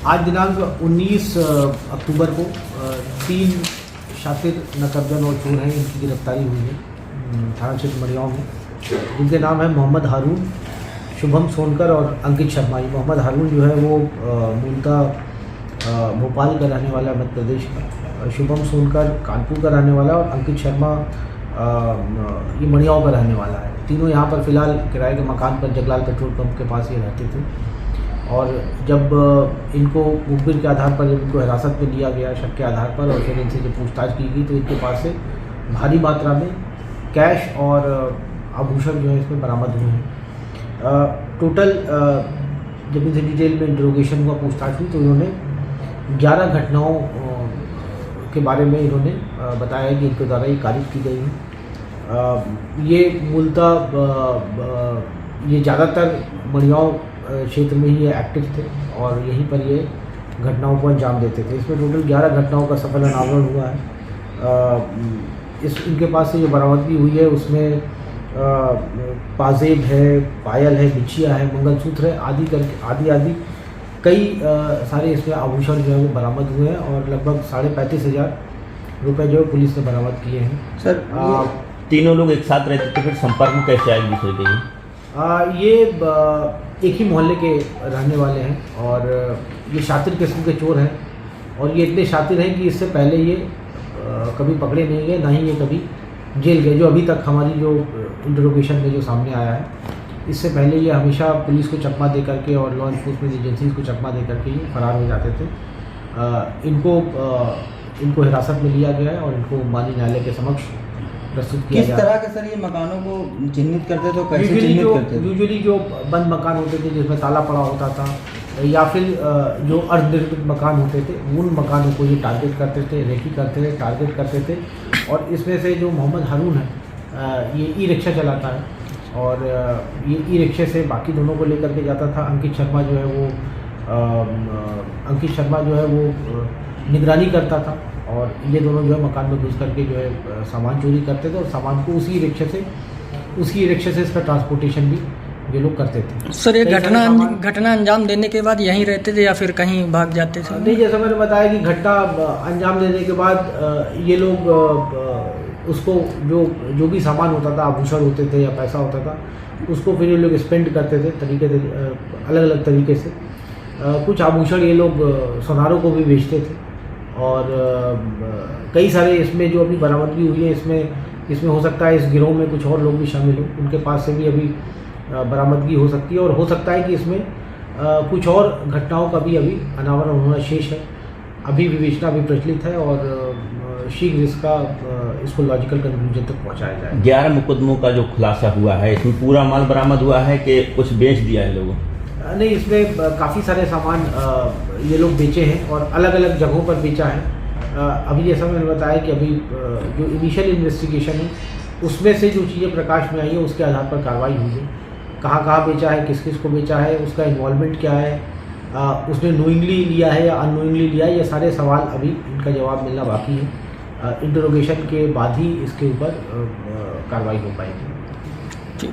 आज दिनांक 19 अक्टूबर को 3 शातिर नकबजन और चोर हैं, इनकी गिरफ्तारी हुई है थाना क्षेत्र मड़ियाव में, जिनके नाम है मोहम्मद हारून, शुभम सोनकर और अंकित शर्मा। मोहम्मद हारून जो है वो मूलतः भोपाल का रहने वाला है, मध्य प्रदेश का। शुभम सोनकर कानपुर का रहने वाला और अंकित शर्मा ये मड़ियाव का रहने वाला है। तीनों यहाँ पर फ़िलहाल किराए के मकान पर जगलाल पेट्रोल पंप के पास ही रहते थे। और जब इनको मुखबिर के आधार पर जब इनको हिरासत में लिया गया शक के आधार पर, और फिर इनसे जब पूछताछ की गई तो इनके पास से भारी मात्रा में कैश और आभूषण जो है इसमें बरामद हुए हैं। टोटल जब इनसे डिटेल में इंटरोगेशन हुआ, पूछताछ हुई, तो इन्होंने 11 घटनाओं के बारे में इन्होंने बताया कि इनके द्वारा ये कारिज की गई है। ये मूलतः ये ज़्यादातर मड़ियाव क्षेत्र में ही ये एक्टिव थे और यहीं पर ये घटनाओं को अंजाम देते थे। इसमें टोटल 11 घटनाओं का सफल अनावरण हुआ है। इनके पास से जो बरामदगी हुई है उसमें पाजेब है, पायल है, बिछिया है, मंगलसूत्र है, आदि करके आदि कई सारे इसमें आभूषण जो है वो बरामद हुए हैं और लगभग 35,500 रुपये जो पुलिस ने बरामद किए हैं। सर तीनों लोग एक साथ रहते थे, फिर संपर्क में कैसे आए दूसरे के? ये एक ही मोहल्ले के रहने वाले हैं और ये शातिर किस्म के चोर हैं और ये इतने शातिर हैं कि इससे पहले ये कभी पकड़े नहीं गए, ना ही ये कभी जेल गए। जो अभी तक हमारी जो इंटरोगेशन में जो सामने आया है, इससे पहले ये हमेशा पुलिस को चकमा दे करके और लॉ इन्फोर्समेंट एजेंसीज को चकमा दे करके ये फरार हो जाते थे। इनको हिरासत में लिया गया है और इनको माननीय न्यायालय के समक्ष प्रस्तुत किया गया। किस तरह के सर ये मकानों को चिन्हित करते थे, कैसे चिन्हित करते थे? यूजुअली जो बंद मकान होते थे जिसमें ताला पड़ा होता था, या फिर जो अर्धनिर्मित मकान होते थे, उन मकानों को ये टारगेट करते थे, रेकी करते थे, टारगेट करते थे। और इसमें से जो मोहम्मद हारून है ये ई रिक्शा चलाता है और ये ई रिक्शे से बाकी दोनों को लेकर के जाता था। अंकित शर्मा जो है वो निगरानी करता था और ये दोनों जो है मकान में घुस करके जो है सामान चोरी करते थे और सामान को उसी रिक्शे से इसका ट्रांसपोर्टेशन भी ये लोग करते थे। सर ये घटना अंजाम देने के बाद यहीं रहते थे या फिर कहीं भाग जाते थे? नहीं, जैसा मैंने बताया कि घटना अंजाम देने के बाद ये लोग उसको जो भी सामान होता था, आभूषण होते थे या पैसा होता था, उसको फिर ये लोग स्पेंड करते थे अलग अलग तरीके से। कुछ आभूषण ये लोग सुनारों को भी बेचते थे और कई सारे इसमें जो अभी बरामदगी हुई है इसमें हो सकता है इस गिरोह में कुछ और लोग भी शामिल हों, उनके पास से भी अभी बरामदगी हो सकती है और हो सकता है कि इसमें कुछ और घटनाओं का भी अभी अनावरण होना शेष है। अभी विवेचना भी प्रचलित है और शीघ्र इसको लॉजिकल कंक्लूजन तक पहुंचाया जाए। 11 मुकदमों का जो खुलासा हुआ है, इसमें पूरा माल बरामद हुआ है कि कुछ बेच दिया है लोगों? नहीं, इसमें काफ़ी सारे सामान ये लोग बेचे हैं और अलग अलग जगहों पर बेचा है। अभी जैसा मैंने बताया कि अभी जो इनिशियल इन्वेस्टिगेशन है उसमें से जो चीज़ें प्रकाश में आई है उसके आधार पर कार्रवाई हुई है। कहाँ कहाँ बेचा है, किस किस को बेचा है, उसका इन्वॉल्वमेंट क्या है, उसने नोइंगली लिया है या अननोइंगली लिया है, ये सारे सवाल अभी इनका जवाब मिलना बाकी है। इंटरोगेशन के बाद ही इसके ऊपर कार्रवाई हो पाएगी।